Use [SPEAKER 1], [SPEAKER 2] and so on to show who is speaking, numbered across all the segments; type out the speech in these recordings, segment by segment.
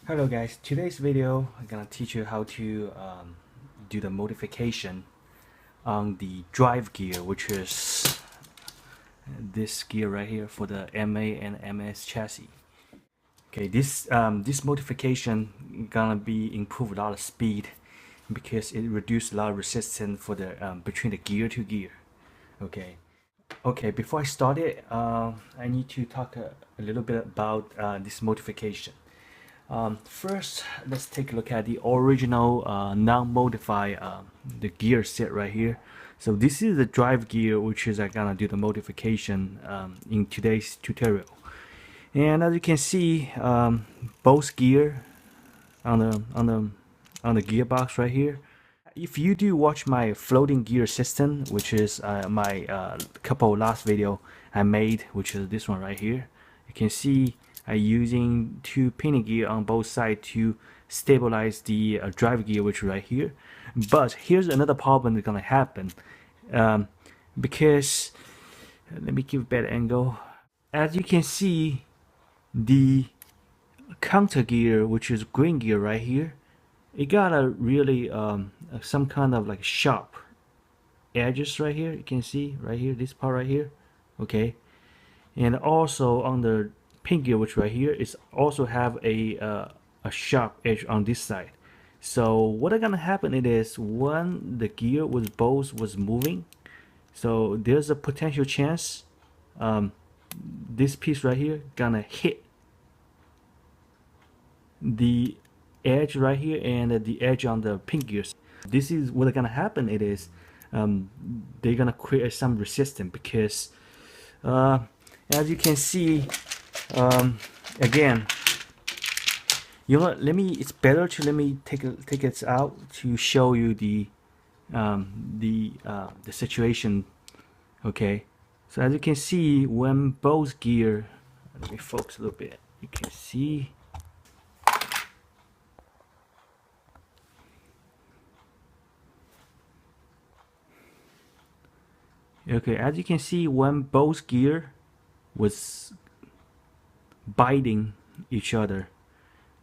[SPEAKER 1] Hello guys, today's video I'm gonna teach you how to do the modification on the drive gear, which is this gear right here for the MA and MS chassis. Okay, this modification gonna be improve a lot of speed because it reduce a lot of resistance for the between the gear to gear. Okay, before I start it, I need to talk a little bit about this modification. First, let's take a look at the original non-modified the gear set right here. So this is the drive gear, which is I'm gonna do the modification in today's tutorial. And as you can see, both gear on the gearbox right here. If you do watch my floating gear system, which is my couple last video I made, which is this one right here, you can see I'm using two pinion gear on both sides to stabilize the drive gear, which is right here. But here's another problem that's gonna happen because let me give a better angle. As you can see, the counter gear, which is green gear right here, it got a really some kind of like sharp edges right here. You can see right here, this part right here, okay. And also on the pin gear, which right here is also have a sharp edge on this side. So what is gonna happen it is when the gear was both was moving, so there's a potential chance this piece right here gonna hit the edge right here and the edge on the pin gears. This is what's gonna happen it is they're gonna create some resistance because as you can see, again, you know what, it's better to let me take it out to show you the situation. Okay, so as you can see, when both gear, let me focus a little bit, you can see okay, as you can see, when both gear was biting each other,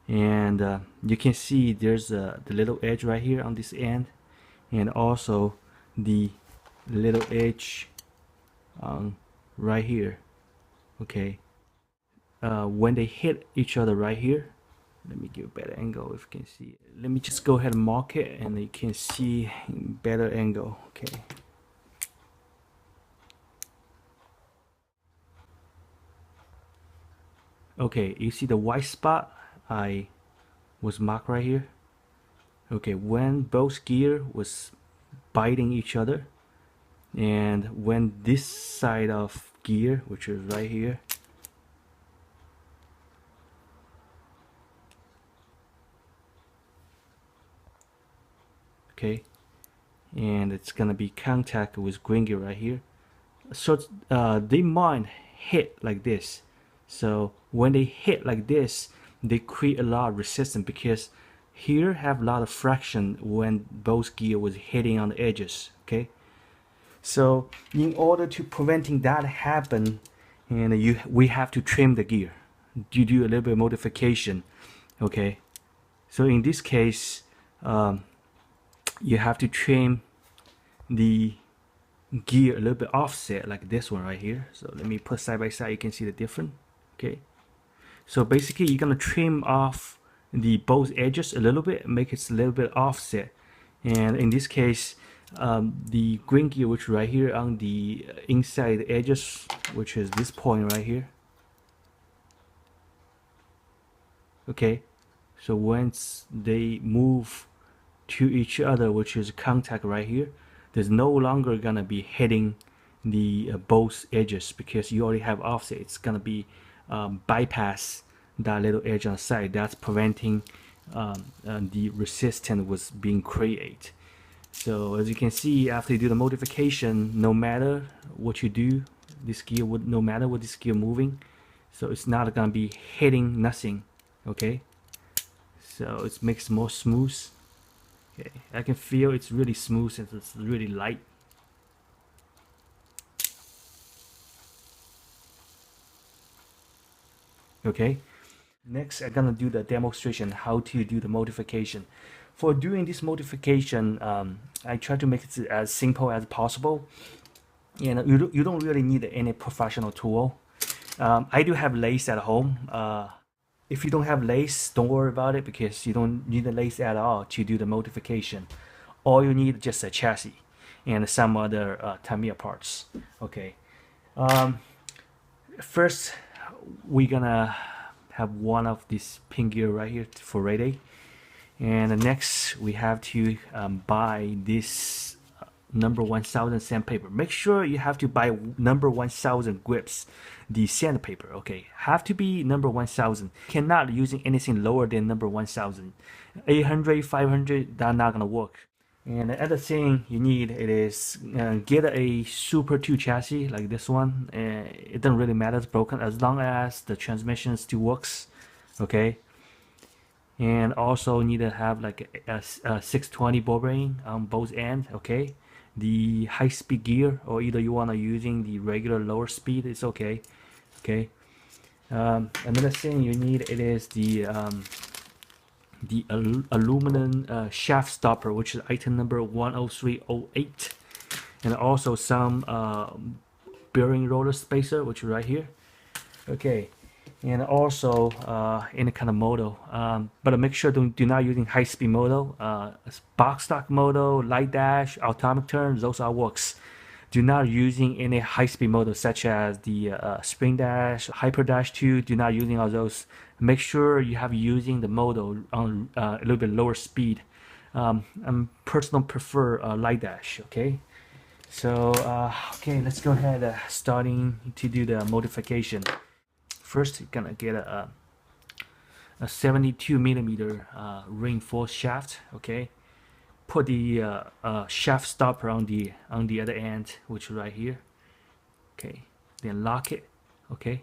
[SPEAKER 1] and you can see there's the little edge right here on this end, and also the little edge right here. Okay, when they hit each other right here, let me give a better angle if you can see it. Let me just go ahead and mark it and you can see better angle. Okay, okay, you see the white spot I was marked right here. Okay, when both gear was biting each other, and when this side of gear, which is right here, okay, and it's gonna be contact with green gear right here, so they might hit like this. So when they hit like this, they create a lot of resistance because here have a lot of friction when both gear was hitting on the edges. Okay, so in order to preventing that happen, and we have to trim the gear, you do a little bit of modification. Okay, so in this case you have to trim the gear a little bit offset like this one right here. So let me put side by side, you can see the difference. Okay, so basically you're gonna trim off the both edges a little bit, make it a little bit offset. And in this case, the green gear, which right here on the inside edges, which is this point right here. Okay, so once they move to each other, which is contact right here, there's no longer gonna be hitting the both edges because you already have offset. It's gonna be bypass that little edge on the side. That's preventing the resistance was being created. So as you can see, after you do the modification, no matter what you do, this gear would, no matter what this gear moving, so it's not gonna be hitting nothing. Okay, so it makes more smooth. Okay, I can feel it's really smooth since it's really light. Okay, Next, I'm gonna do the demonstration how to do the modification. For doing this modification, I try to make it as simple as possible. And you don't really need any professional tool. I do have lace at home. If you don't have lace, don't worry about it because you don't need the lace at all to do the modification. All you need is just a chassis and some other Tamiya parts. Okay. First, we're gonna have one of this pin gear right here for ready. And next, we have to buy this number 1000 sandpaper. Make sure you have to buy number 1000 grips, the sandpaper. Okay, have to be number 1000. Cannot using anything lower than number 1000. 800, 500, that's not gonna work. And the other thing you need it is get a Super 2 chassis like this one. It doesn't really matter it's broken as long as the transmission still works. Okay. And also need to have like a 620 ball bearing on both ends. Okay. The high speed gear, or either you want to using the regular lower speed, it's okay. Okay. Another thing you need it is the aluminum shaft stopper, which is item number 10308, and also some bearing roller spacer, which is right here. Okay. And also any kind of motor, but make sure do not using high speed motor, box stock motor, light dash, atomic turn, those are works. Do not using any high speed motor such as the spring dash, hyper dash 2. Do not using all those. Make sure you have using the motor on a little bit lower speed. I personally prefer light dash. Okay, so okay, let's go ahead starting to do the modification. First, you're gonna get a 72 millimeter reinforced shaft. Okay, put the shaft stopper on the other end, which is right here. Okay, then lock it. Okay,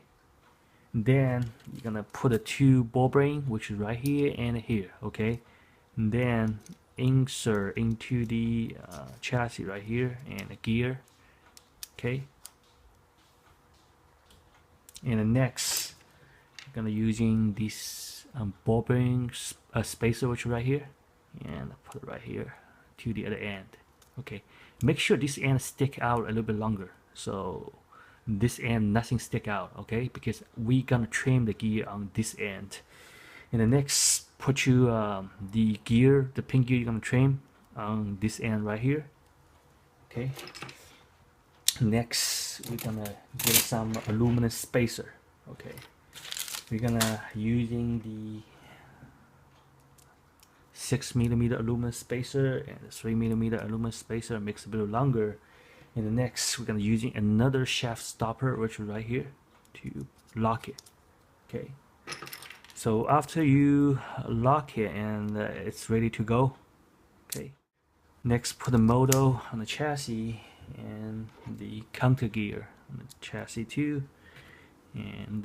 [SPEAKER 1] then you're gonna put a 2 ball bearing, which is right here and here. Okay, and then insert into the chassis right here and the gear. Okay. And the next, I'm gonna using this ball bearing spacer, which is right here, and put it right here to the other end. Okay, make sure this end stick out a little bit longer, so this end nothing stick out. Okay, because we gonna trim the gear on this end. And the next, put you the gear, the pin gear you're gonna trim on this end right here. Okay. Next, we're gonna get some aluminum spacer. Okay, we're gonna using the 6 millimeter aluminum spacer and the 3 millimeter aluminum spacer, makes it a bit longer. And the next, we're gonna using another shaft stopper, which is right here, to lock it. Okay, so after you lock it and it's ready to go. Okay, next, put the motor on the chassis and the counter gear on the chassis too, and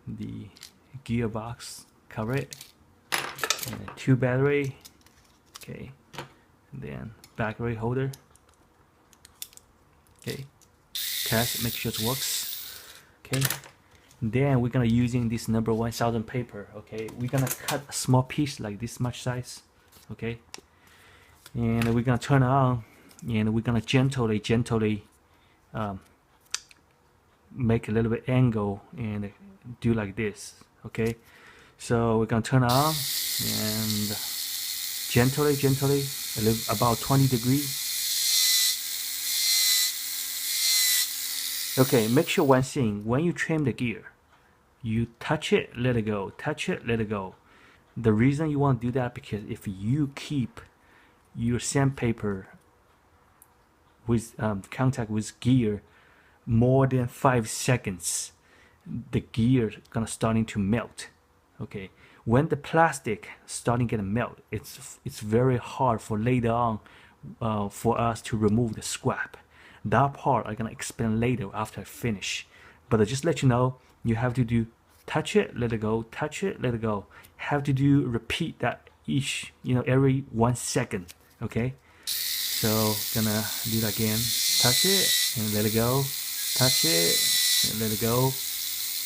[SPEAKER 1] the gearbox, cover it, and 2 battery. Okay, and then battery holder. Okay, test, make sure it works. Okay, and then we're gonna using this number 1000 paper. Okay, we're gonna cut a small piece like this much size. Okay, and we're gonna turn it on. And we're gonna gently make a little bit angle and do like this. Okay, so we're gonna turn it on and gently a little, about 20 degrees. Okay, make sure one thing, when you trim the gear, you touch it, let it go, touch it, let it go. The reason you want to do that, because if you keep your sandpaper with contact with gear more than 5 seconds, the gear gonna starting to melt. Okay, when the plastic starting to melt, it's very hard for later on for us to remove the scrap. That part I'm gonna explain later after I finish, but just let you know, you have to do touch it, let it go, touch it, let it go. Have to do repeat that each, every 1 second. Okay, so gonna do that again. Touch it and let it go. Touch it and let it go.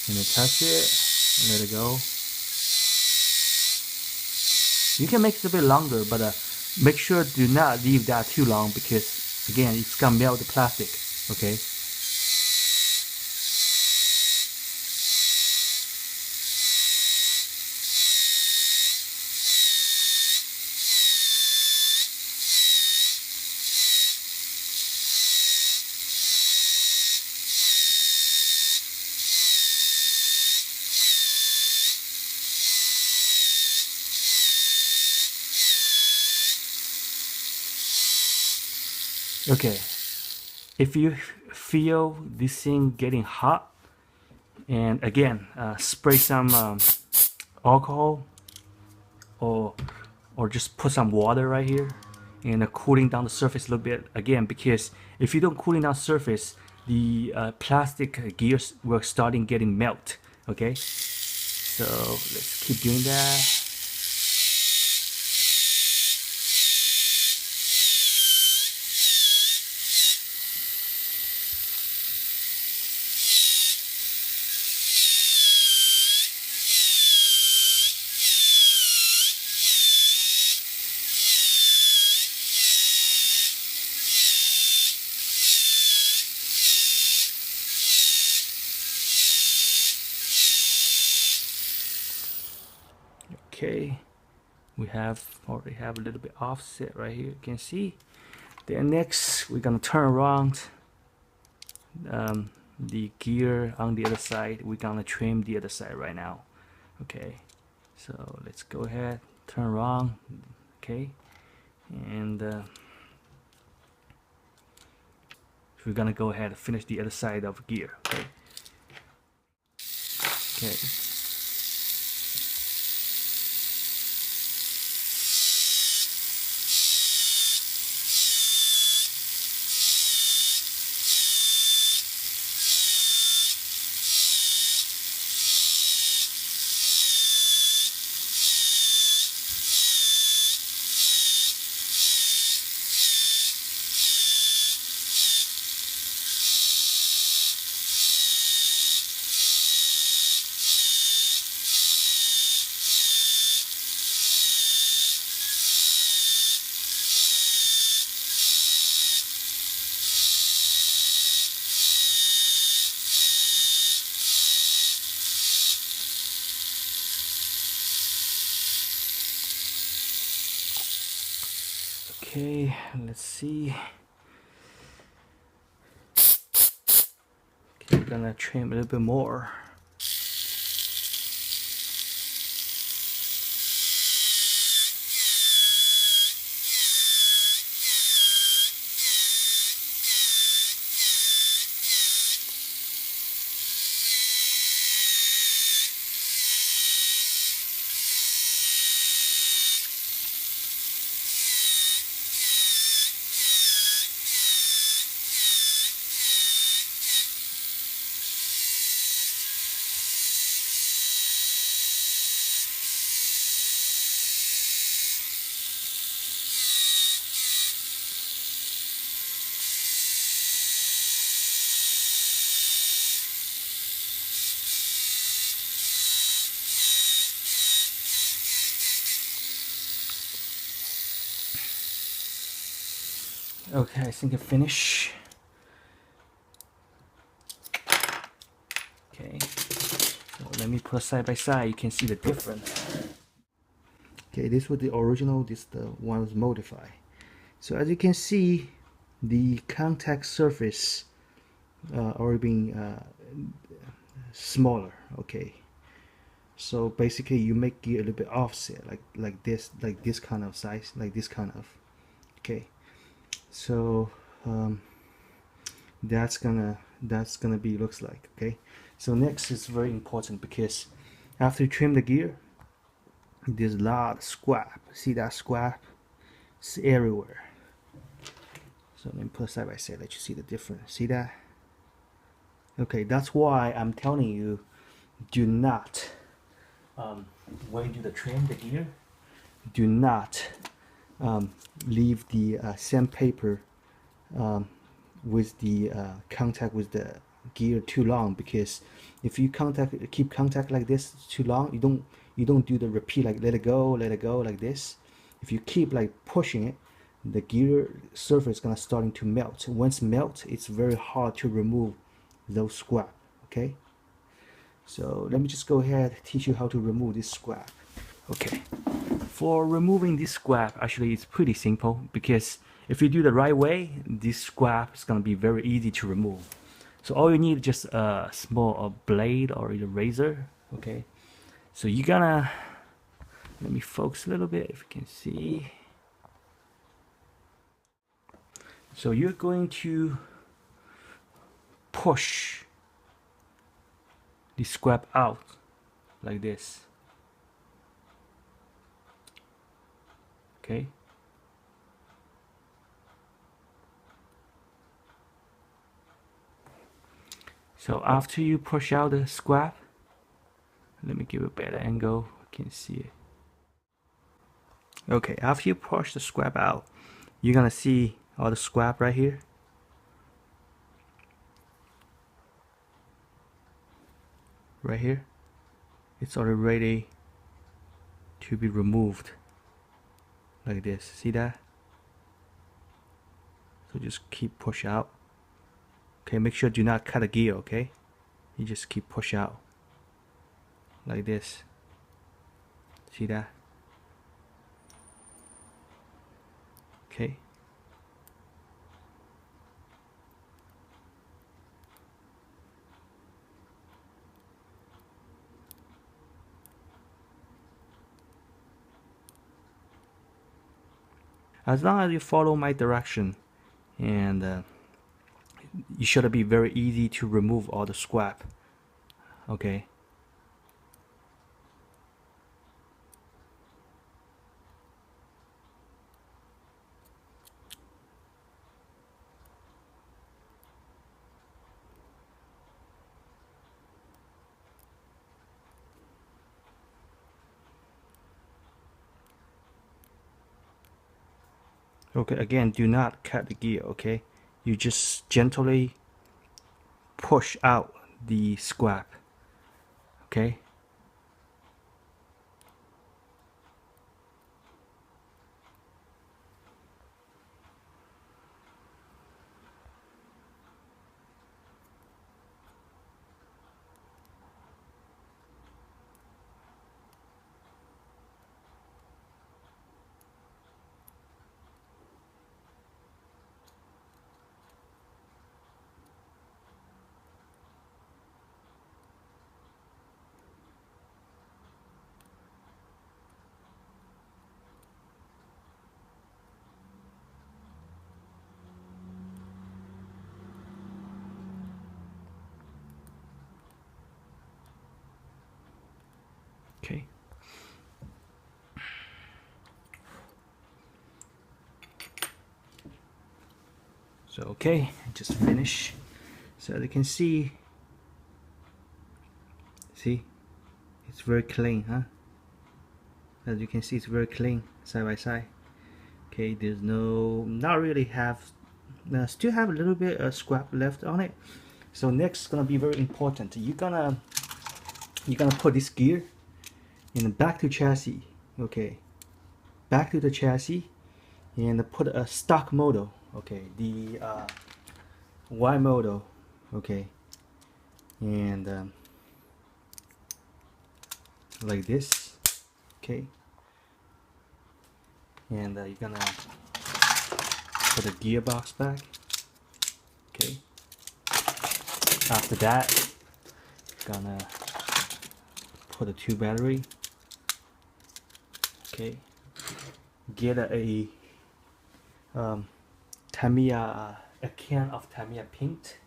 [SPEAKER 1] And then touch it Let it go. You can make it a bit longer, but make sure do not leave that too long because again it's gonna melt the plastic. Okay. Okay, if you feel this thing getting hot, and again, spray some alcohol, or just put some water right here, and cooling down the surface a little bit again. Because if you don't cooling down surface, the plastic gears will starting getting melt. Okay, so let's keep doing that. Okay, we already have a little bit offset right here, you can see. Then next we're gonna turn around the gear on the other side. We're gonna trim the other side right now. Okay, so let's go ahead, turn around. Okay, and we're gonna go ahead and finish the other side of the gear. Okay. Okay. Okay, let's see. Okay, we're gonna trim a little bit more. Okay, I think I finished. Okay, so let me put side by side. You can see the difference. Okay, this was the original. This the one was modified. So as you can see, the contact surface already being smaller. Okay, so basically you make it a little bit offset, like this kind of size, like this kind of. Okay, so that's gonna be looks like. Okay, so next is very important because after you trim the gear, there's a lot of scrap. See that scrap? It's everywhere. So let me put side by side, let you see the difference. See that? Okay, that's why I'm telling you, do not when you do the trim the gear, do not leave the sandpaper with the contact with gear too long, because if you keep contact like this too long, you don't do the repeat, like let it go like this. If you keep like pushing it, the gear surface is gonna starting to melt. Once melt, it's very hard to remove those scrap. Okay, so let me just go ahead and teach you how to remove this scrap. Okay, for removing this scrap, actually it's pretty simple, because if you do the right way, this scrap is gonna be very easy to remove. So all you need is just a small blade or a razor. Okay, so you're gonna, let me focus a little bit if you can see. So you're going to push the scrap out like this. Okay. So after you push out the scrap, let me give a better angle, you can see it. Okay, after you push the scrap out, you're gonna see all the scrap right here. Right here, it's already ready to be removed like this. See that? So just keep push out. Okay, make sure do not cut a gear. Okay, you just keep push out like this. See that? Okay. As long as you follow my direction, and you should be very easy to remove all the scrap. Okay. Okay, again, do not cut the gear. Okay, you just gently push out the scrap. Okay. Okay. So okay, just finish. So as you can see, it's very clean, huh? As you can see, it's very clean side by side. Okay, there's not really have, still have a little bit of scrap left on it. So next is gonna be very important. You're gonna put this gear in the back to chassis. Okay, back to the chassis, and put a stock model. Okay, the Y model. Okay, and like this. Okay, and you're gonna put the gearbox back. Okay, after that, gonna put the 2 battery. Okay, get a Tamiya, a can of Tamiya paint,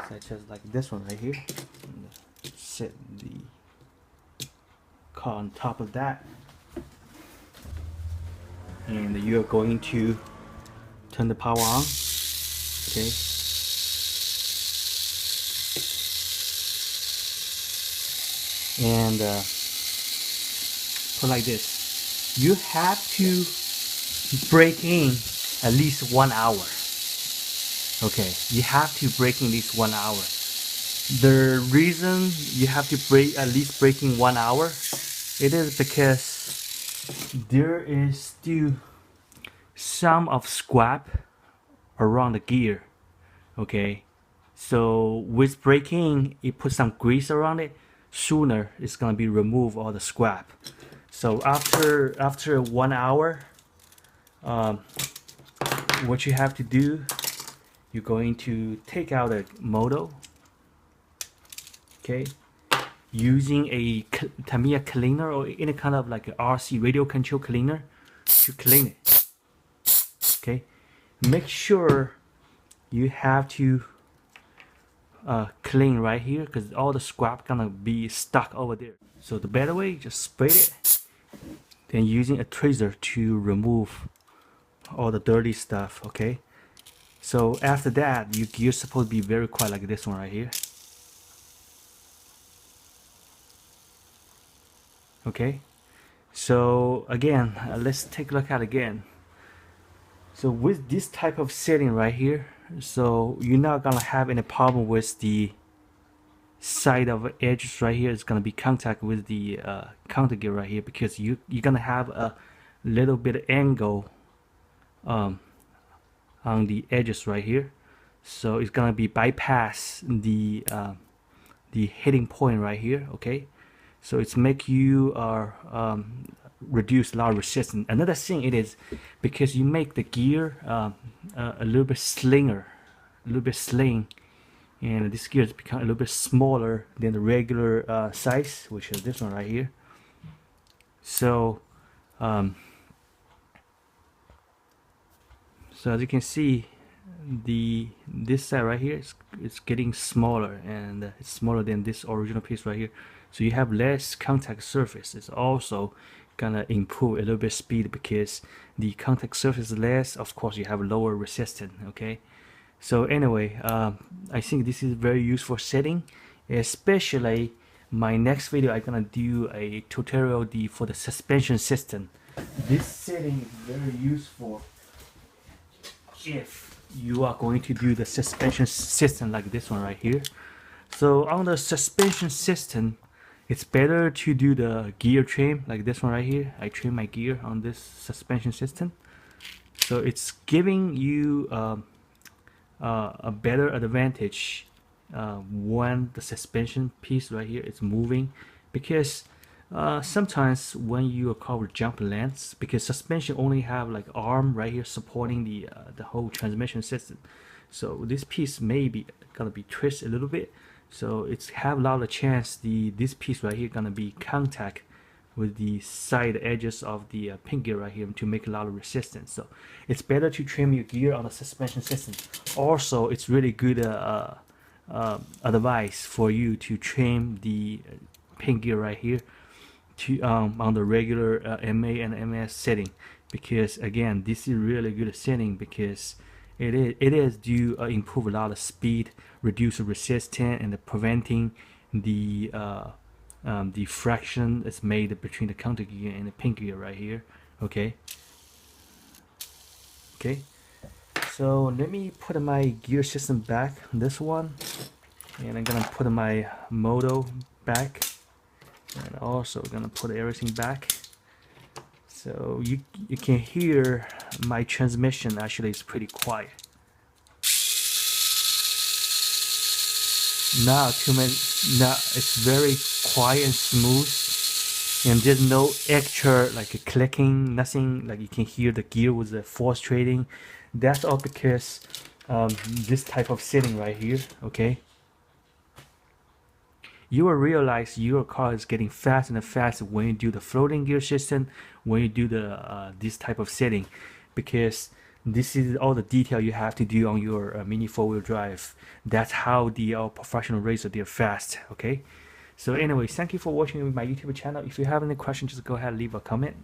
[SPEAKER 1] such as like this one right here. Set the car on top of that, and you're going to turn the power on. Okay, and put like this. You have to break in at least 1 hour. Okay, you have to brake in at least 1 hour. The reason you have to brake at least braking 1 hour, it is because there is still some of scrap around the gear. Okay, so with braking, you put some grease around it, sooner it's gonna be remove all the scrap. So after 1 hour, what you have to do, you're going to take out a motor, okay, using a Tamiya cleaner or any kind of like a RC radio control cleaner to clean it. Okay, make sure you have to clean right here because all the scrap gonna be stuck over there. So the better way, just spray it, then using a tweezer to remove all the dirty stuff. Okay, so after that, your gear's supposed to be very quiet like this one right here. Okay, so again, let's take a look at it again. So with this type of setting right here, so you're not gonna have any problem with the side of edges right here. It's gonna be contact with the counter gear right here because you're gonna have a little bit of angle on the edges right here. So it's gonna be bypass the hitting point right here. Okay, so it's make you reduce a lot of resistance. Another thing it is because you make the gear a little bit slinger, and this gear has become a little bit smaller than the regular size, which is this one right here. So so as you can see, this side right here is getting smaller, and it's smaller than this original piece right here. So you have less contact surface. It's also gonna improve a little bit speed because the contact surface is less. Of course, you have lower resistance. Okay, so anyway, I think this is very useful setting, especially my next video. I'm gonna do a tutorial for the suspension system. This setting is very useful if you are going to do the suspension system like this one right here. So on the suspension system, it's better to do the gear trim like this one right here. I trim my gear on this suspension system, so it's giving you a better advantage when the suspension piece right here is moving, because sometimes when you cover jump lengths, because suspension only have like arm right here supporting the whole transmission system, so this piece may be gonna be twisted a little bit. So it's have a lot of chance this piece right here gonna be contact with the side edges of the pin gear right here to make a lot of resistance. So it's better to trim your gear on the suspension system. Also, it's really good advice for you to trim the pin gear right here to on the regular MA and MS setting, because again, this is really good setting because it is do improve a lot of speed, reduce the resistance, and preventing the friction that's made between the counter gear and the pin gear right here. Okay, so let me put my gear system back, this one, and I'm gonna put my motor back, and also gonna put everything back. So you can hear my transmission actually is pretty quiet. Now it's very quiet and smooth, and there's no extra like a clicking, nothing like you can hear the gear with the force trading. That's all because this type of setting right here. Okay, you will realize your car is getting faster and faster when you do the floating gear system, when you do the this type of setting, because this is all the detail you have to do on your Mini 4-wheel drive. That's how the professional racer they're fast. Okay, so anyway, thank you for watching my YouTube channel. If you have any questions, just go ahead and leave a comment.